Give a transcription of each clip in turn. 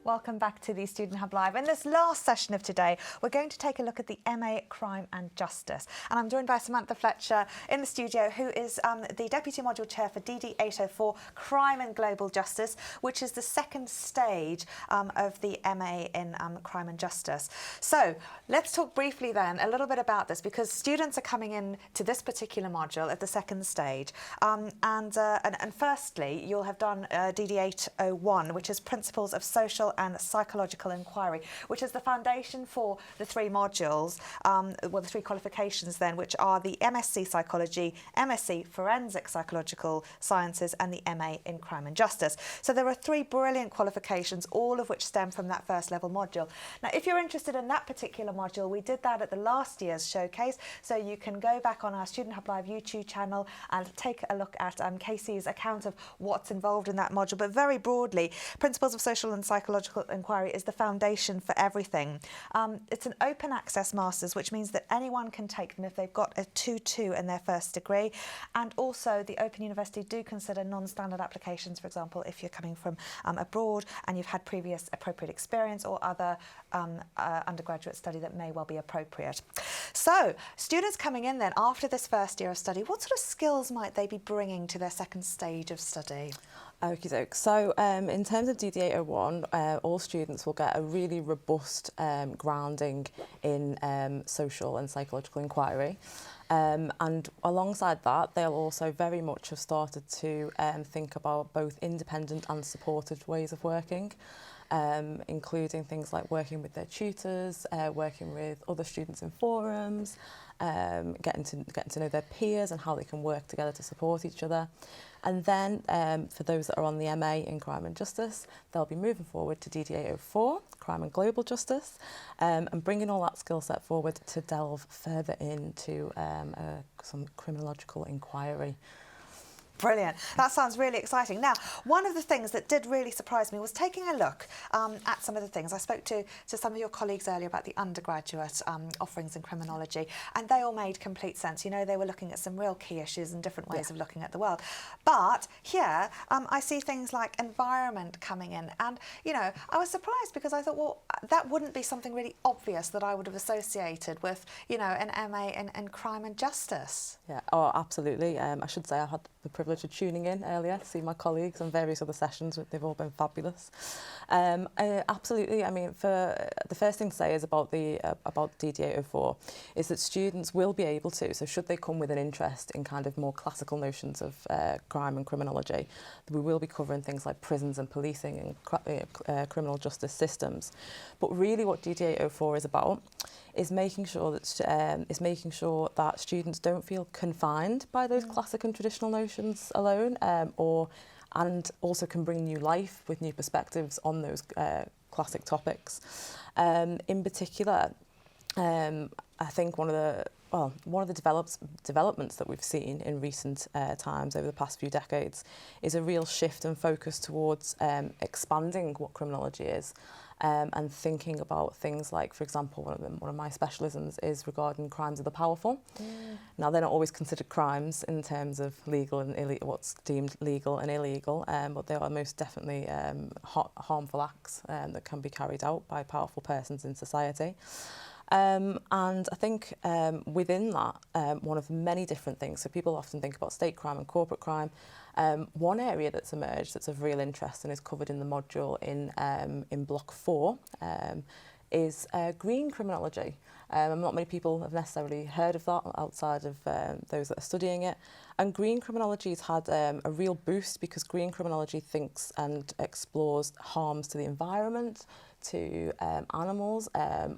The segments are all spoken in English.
Welcome back to the Student Hub Live. In this last session of today, we're going to take a look at the MA Crime and Justice. And I'm joined by Samantha Fletcher in the studio, who is the Deputy Module Chair for DD 804, Crime and Global Justice, which is the second stage of the MA in Crime and Justice. So let's talk briefly then a little bit about this, because students are coming in to this particular module at the second stage. And firstly, you'll have done DD 801, which is Principles of Social and Psychological Inquiry, which is the foundation for the three modules, the three qualifications then, which are the MSc Psychology, MSc Forensic Psychological Sciences, and the MA in Crime and Justice. So there are three brilliant qualifications, all of which stem from that first level module. Now, if you're interested in that particular module, we did that at the last year's showcase, so you can go back on our Student Hub Live YouTube channel and take a look at Casey's account of what's involved in that module. But very broadly, Principles of Social and Psychological Inquiry is the foundation for everything. It's an open access master's, which means that anyone can take them if they've got a 2-2 in their first degree. And also the Open University do consider non-standard applications, for example, if you're coming from abroad and you've had previous appropriate experience or other undergraduate study that may well be appropriate. So students coming in then after this first year of study, what sort of skills might they be bringing to their second stage of study? Okie doke. So in terms of DD 801, all students will get a really robust grounding in social and psychological inquiry. And alongside that, they'll also very much have started to think about both independent and supported ways of working, including things like working with their tutors, working with other students in forums, getting to know their peers and how they can work together to support each other. And then for those that are on the MA in Crime and Justice, they'll be moving forward to DD 804, Crime and Global Justice, and bringing all that skill set forward to delve further into some criminological inquiry. Brilliant. That sounds really exciting. Now, one of the things that did really surprise me was taking a look at some of the things. I spoke to some of your colleagues earlier about the undergraduate offerings in criminology, and they all made complete sense. You know, they were looking at some real key issues and different ways of looking at the world. But here, I see things like environment coming in, and, you know, I was surprised because I thought, well, that wouldn't be something really obvious that I would have associated with, you know, an MA in Crime and Justice. Yeah, oh, absolutely. I should say I had the privilege of tuning in earlier to see my colleagues on various other sessions. They've all been fabulous. Absolutely. I mean, for the first thing to say is about DD 804 is that students will be able to, so should they come with an interest in kind of more classical notions of crime and criminology, we will be covering things like prisons and policing and criminal justice systems. But really what DD 804 is about is making sure that students don't feel confined by those classic and traditional notions alone, and also can bring new life with new perspectives on those classic topics. In particular, I think one of the developments that we've seen in recent times over the past few decades is a real shift and focus towards expanding what criminology is. And thinking about things like, for example, one of my specialisms is regarding crimes of the powerful. Now, they're not always considered crimes in terms of legal and what's deemed legal and illegal, but they are most definitely harmful acts that can be carried out by powerful persons in society. And I think within that, one of many different things, so people often think about state crime and corporate crime. One area that's emerged that's of real interest and is covered in the module in Block 4 is green criminology. Not many people have necessarily heard of that outside of those that are studying it. And green criminology has had a real boost because green criminology thinks and explores harms to the environment, to animals.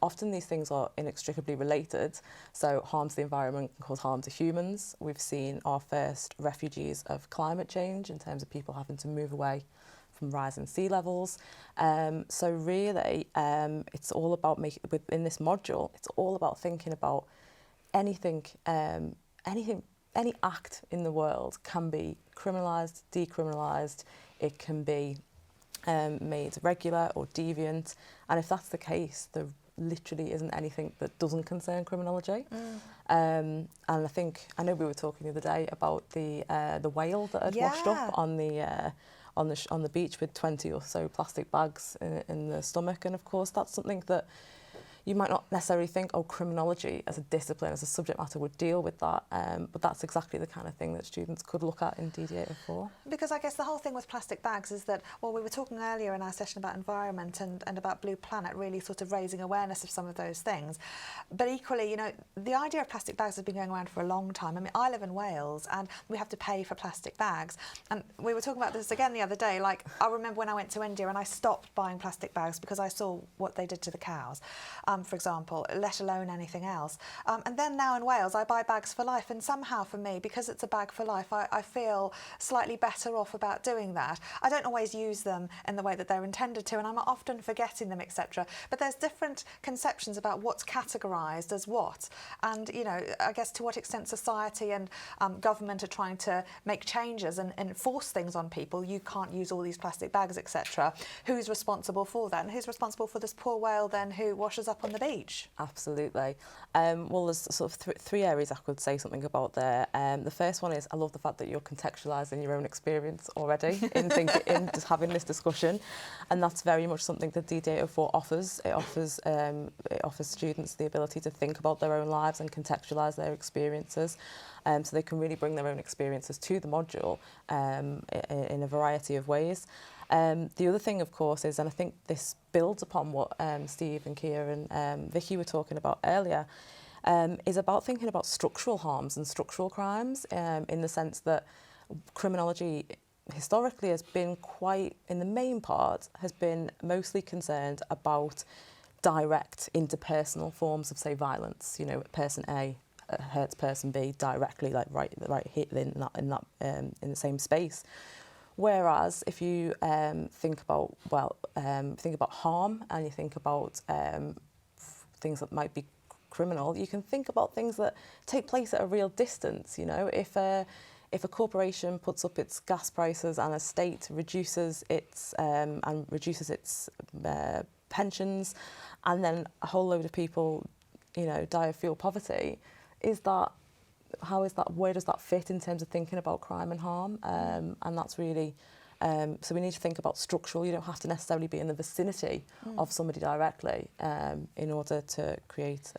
Often these things are inextricably related, so harm to the environment can cause harm to humans. We've seen our first refugees of climate change in terms of people having to move away from rising sea levels. So really, it's all about within this module, it's all about thinking about anything, any act in the world can be criminalised, decriminalised, it can be made regular or deviant, and if that's the case, there literally isn't anything that doesn't concern criminology. And I know we were talking the other day about the whale that had washed up on on the beach with 20 or so plastic bags in the stomach, and of course that's something that you might not necessarily think, oh, criminology as a discipline, as a subject matter would deal with that, but that's exactly the kind of thing that students could look at in DD804. Because I guess the whole thing with plastic bags is that, well, we were talking earlier in our session about environment and about Blue Planet really sort of raising awareness of some of those things. But equally, you know, the idea of plastic bags has been going around for a long time. I mean, I live in Wales and we have to pay for plastic bags. And we were talking about this again the other day. Like, I remember when I went to India and I stopped buying plastic bags because I saw what they did to the cows, for example, let alone anything else. And then now in Wales, I buy bags for life. And somehow for me, because it's a bag for life, I feel slightly better off about doing that. I don't always use them in the way that they're intended to, and I'm often forgetting them, etc. But there's different conceptions about what's categorised as what. And, you know, I guess to what extent society and government are trying to make changes and enforce things on people. You can't use all these plastic bags, etc. Who's responsible for that? And who's responsible for this poor whale then who washes up on the beach? Absolutely. Well, there's sort of three areas I could say something about there. The first one is I love the fact that you're contextualising your own experience already in just having this discussion, and that's very much something that DD804 offers. It offers students the ability to think about their own lives and contextualise their experiences, so they can really bring their own experiences to the module in a variety of ways. The other thing, of course, is, and I think this builds upon what Steve and Kia and Vicky were talking about earlier, is about thinking about structural harms and structural crimes, in the sense that criminology historically has been quite, in the main part, has been mostly concerned about direct interpersonal forms of, say, violence. You know, person A hurts person B directly, like right hit in the same space. Whereas if you think about harm and you think about things that might be criminal, you can think about things that take place at a real distance. You know, if a corporation puts up its gas prices and a state reduces its pensions, and then a whole load of people, you know, die of fuel poverty, where does that fit in terms of thinking about crime and harm? And that's really, so we need to think about structural. You don't have to necessarily be in the vicinity of somebody directly in order to create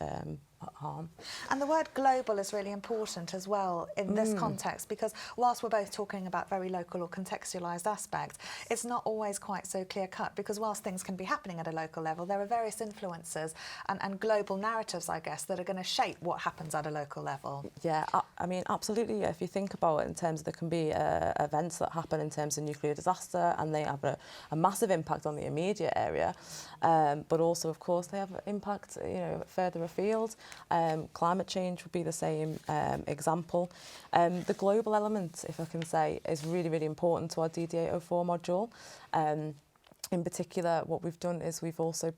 harm. And the word global is really important as well in this context, because whilst we're both talking about very local or contextualised aspects, it's not always quite so clear-cut, because whilst things can be happening at a local level, there are various influences and global narratives, I guess, that are going to shape what happens at a local level. Yeah, I mean, absolutely. If you think about it in terms of, there can be events that happen in terms of nuclear disaster, and they have a massive impact on the immediate area, but also, of course, they have an impact, you know, further afield. Climate change would be the same example. The global element, if I can say, is really, really important to our DD804 module. In particular, what we've done is we've also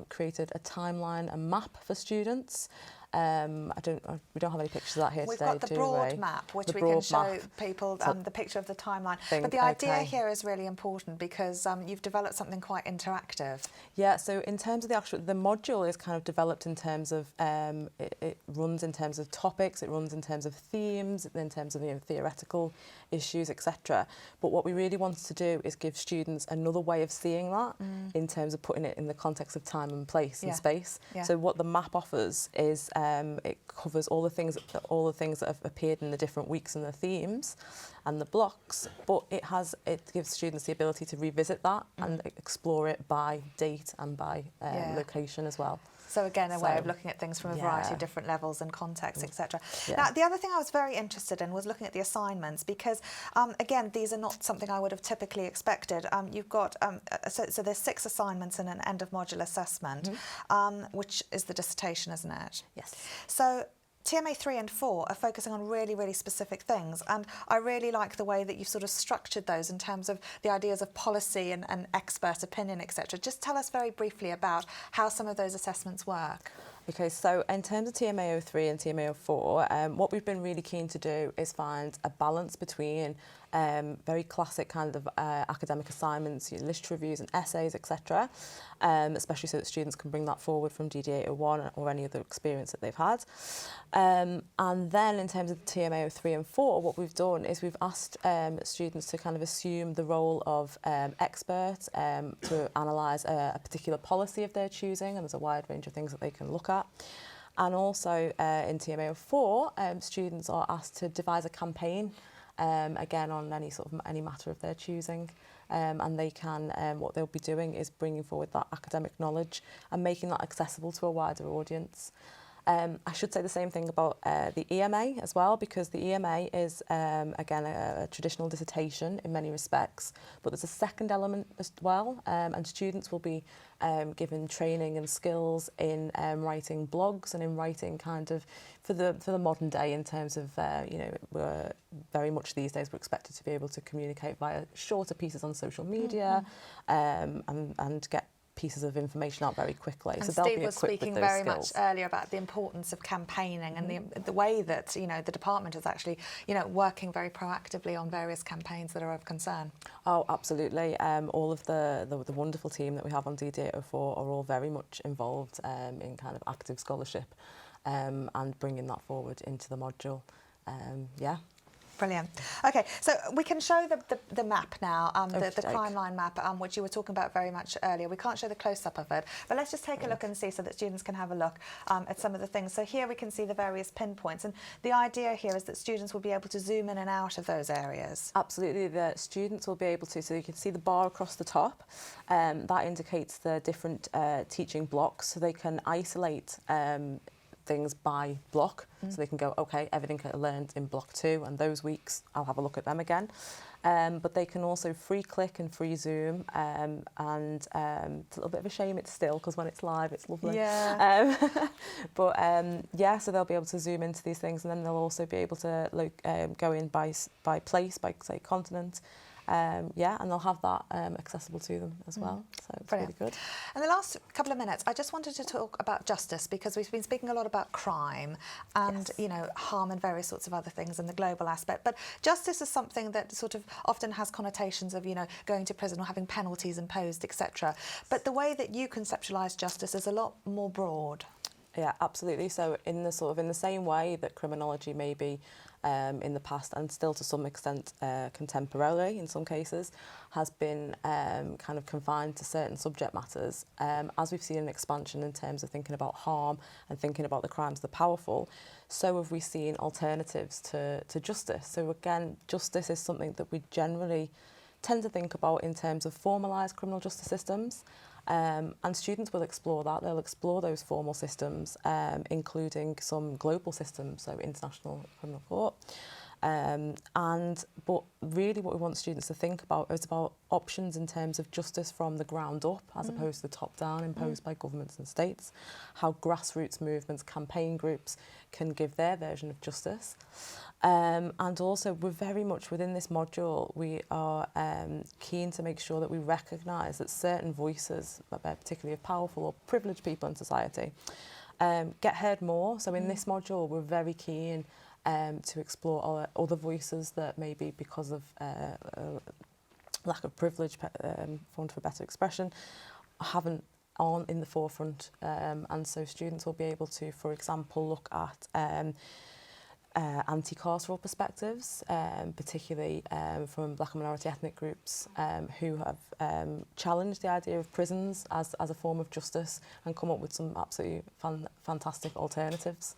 created a timeline, a map for students. We don't have any pictures of that here today, We've got the broad map, which we can show people the picture of the timeline. But the idea here is really important, because you've developed something quite interactive. Yeah, so in terms of the module is kind of developed in terms of, it runs in terms of topics, it runs in terms of themes, in terms of, you know, theoretical issues, etc. But what we really wanted to do is give students another way of seeing that in terms of putting it in the context of time and place and space. Yeah. So what the map offers is it covers all the things that have appeared in the different weeks and the themes and the blocks, but it gives students the ability to revisit that and explore it by date and by location as well. So again, a way of looking at things from a variety of different levels and contexts, etc. Yeah. Now, the other thing I was very interested in was looking at the assignments, because again, these are not something I would have typically expected. You've got so there's 6 assignments in an end of module assessment, which is the dissertation, isn't it? Yes. So TMA 3 and 4 are focusing on really, really specific things, and I really like the way that you've sort of structured those in terms of the ideas of policy and expert opinion, etc. Just tell us very briefly about how some of those assessments work. Okay, so in terms of TMA 03 and TMA 04, what we've been really keen to do is find a balance between very classic kind of academic assignments, literature reviews and essays, etc., especially so that students can bring that forward from DD 801 or any other experience that they've had. And then in terms of the TMA 03 and 4, what we've done is we've asked students to kind of assume the role of expert to analyse a particular policy of their choosing, and there's a wide range of things that they can look at. And also in TMA 04, students are asked to devise a campaign, again on any matter of their choosing, and they can, what they'll be doing is bringing forward that academic knowledge and making that accessible to a wider audience. I should say the same thing about the EMA as well, because the EMA is, again, a traditional dissertation in many respects, but there's a second element as well, and students will be given training and skills in writing blogs and in writing kind of for the modern day in terms of, we're very much these days we're expected to be able to communicate via shorter pieces on social media and get pieces of information out very quickly. And so Steve they'll be was equipped speaking with those very skills. much earlier about the importance of campaigning and the way that the department is actually working very proactively on various campaigns that are of concern. Oh, absolutely. All of the wonderful team that we have on DD 804 are all very much involved in kind of active scholarship and bringing that forward into the module. Yeah. Brilliant. Okay, so we can show the map now, the Okey-doke. crime line map, which you were talking about very much earlier. We can't show the close-up of it, but let's just take a look and see so that students can have a look at some of the things. So here we can see the various pinpoints, and the idea here is that students will be able to zoom in and out of those areas. Absolutely, the students will be able to, so you can see the bar across the top, that indicates the different teaching blocks, so they can isolate things by block, so they can go, okay, everything I learned in block 2, and those weeks I'll have a look at them again. But they can also free click and free zoom, and it's a little bit of a shame it's still, because when it's live it's lovely. Yeah. Yeah, so they'll be able to zoom into these things, and then they'll also be able to go in by place, by say continent. Yeah, and they'll have that accessible to them as well, so it's Brilliant. really good. In the last couple of minutes, I just wanted to talk about justice, because we've been speaking a lot about crime and, harm and various sorts of other things and the global aspect. But justice is something that sort of often has connotations of, going to prison or having penalties imposed, etc. But the way that you conceptualise justice is a lot more broad. Yeah, absolutely. So in the same way that criminology may be in the past, and still to some extent contemporarily in some cases, has been kind of confined to certain subject matters, as we've seen an expansion in terms of thinking about harm and thinking about the crimes of the powerful, so have we seen alternatives to justice. So again, justice is something that we generally tend to think about in terms of formalised criminal justice systems. And students will explore that. They'll explore those formal systems, including some global systems, so International Criminal Court. But really what we want students to think about is about options in terms of justice from the ground up, as opposed to the top down imposed by governments and states, how grassroots movements, campaign groups can give their version of justice. And also we're very much within this module, we are keen to make sure that we recognise that certain voices, particularly of powerful or privileged people in society, get heard more. So in this module we're very keen to explore other voices that maybe because of lack of privilege, for want of a better expression, aren't in the forefront. And so students will be able to, for example, look at anti-carceral perspectives, particularly from black and minority ethnic groups who have challenged the idea of prisons as a form of justice and come up with some absolutely fantastic alternatives.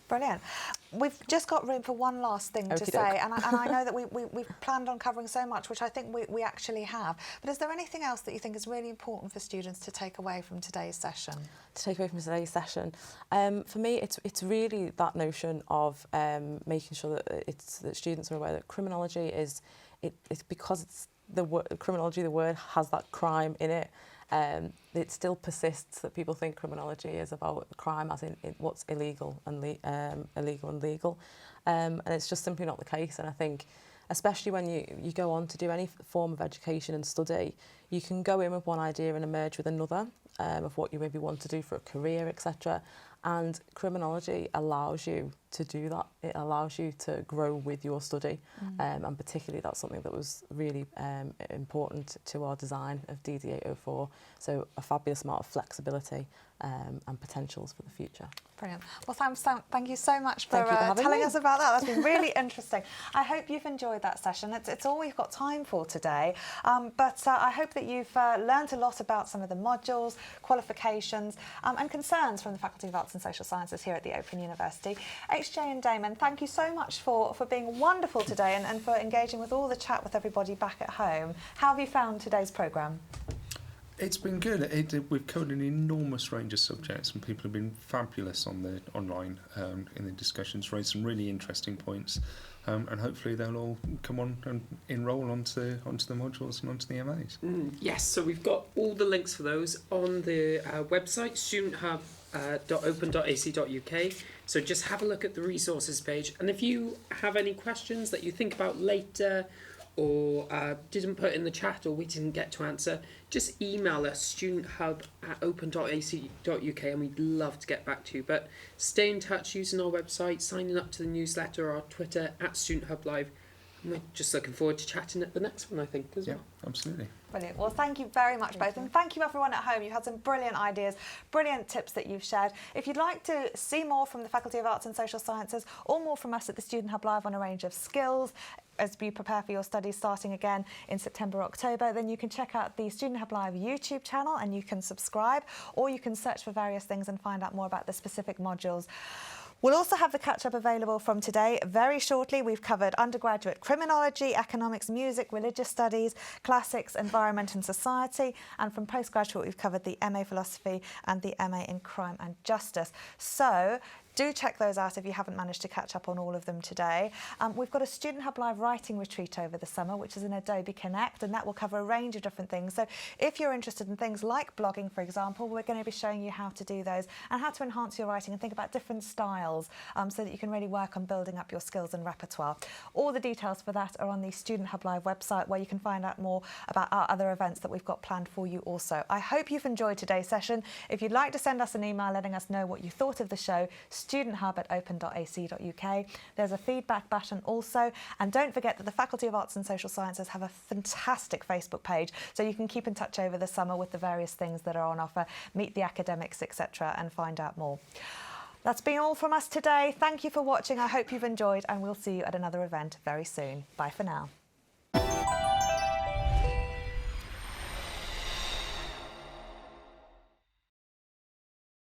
Brilliant. We've just got room for one last thing to say, and I know that we've planned on covering so much, which I think we actually have. But is there anything else that you think is really important for students to take away from today's session? To take away from today's session, for me, it's really that notion of making sure that students are aware that criminology it's because it's criminology, the word has that crime in it. It still persists that people think criminology is about crime as in what's illegal and legal, and it's just simply not the case. And I think, especially when you go on to do any form of education and study, you can go in with one idea and emerge with another of what you maybe want to do for a career, etc. And criminology allows you to do that. It allows you to grow with your study. And particularly that's something that was really important to our design of DD804. So a fabulous amount of flexibility and potentials for the future. Brilliant. Well, thank you so much for, for telling us about that. That's been really interesting. I hope you've enjoyed that session. It's all we've got time for today. But I hope that you've learned a lot about some of the modules, qualifications and concerns from the Faculty of Arts and Social Sciences here at the Open University. HJ and Damon, thank you so much for being wonderful today and for engaging with all the chat with everybody back at home. How have you found today's programme? It's been good. We've covered an enormous range of subjects, and people have been fabulous on the online in the discussions, raised some really interesting points, and hopefully they'll all come on and enrol onto the modules and onto the MAs. Yes, so we've got all the links for those on the website, StudentHub.open.ac.uk. So just have a look at the resources page, and if you have any questions that you think about later, or didn't put in the chat, or we didn't get to answer, just email us, studenthub@open.ac.uk, and we'd love to get back to you. But stay in touch using our website, signing up to the newsletter, or our Twitter @StudentHubLive. And we're just looking forward to chatting at the next one, I think, as well. Yeah, absolutely. Brilliant. Well, thank you very much both, and thank you everyone at home. You had some brilliant ideas, brilliant tips that you've shared. If you'd like to see more from the Faculty of Arts and Social Sciences, or more from us at the Student Hub Live on a range of skills as you prepare for your studies starting again in September, October, then you can check out the Student Hub Live YouTube channel and you can subscribe, or you can search for various things and find out more about the specific modules. We'll also have the catch-up available from today. Very shortly, we've covered undergraduate criminology, economics, music, religious studies, classics, environment and society. And from postgraduate, we've covered the MA philosophy and the MA in crime and justice. So do check those out if you haven't managed to catch up on all of them today. We've got a Student Hub Live writing retreat over the summer, which is an Adobe Connect, and that will cover a range of different things. So if you're interested in things like blogging, for example, we're going to be showing you how to do those and how to enhance your writing and think about different styles so that you can really work on building up your skills and repertoire. All the details for that are on the Student Hub Live website, where you can find out more about our other events that we've got planned for you also. I hope you've enjoyed today's session. If you'd like to send us an email letting us know what you thought of the show, studenthub@open.ac.uk. There's a feedback button also, and don't forget that the Faculty of Arts and Social Sciences have a fantastic Facebook page, so you can keep in touch over the summer with the various things that are on offer, meet the academics, etc., and find out more. That's been all from us today. Thank you for watching. I hope you've enjoyed, and we'll see you at another event very soon. Bye for now.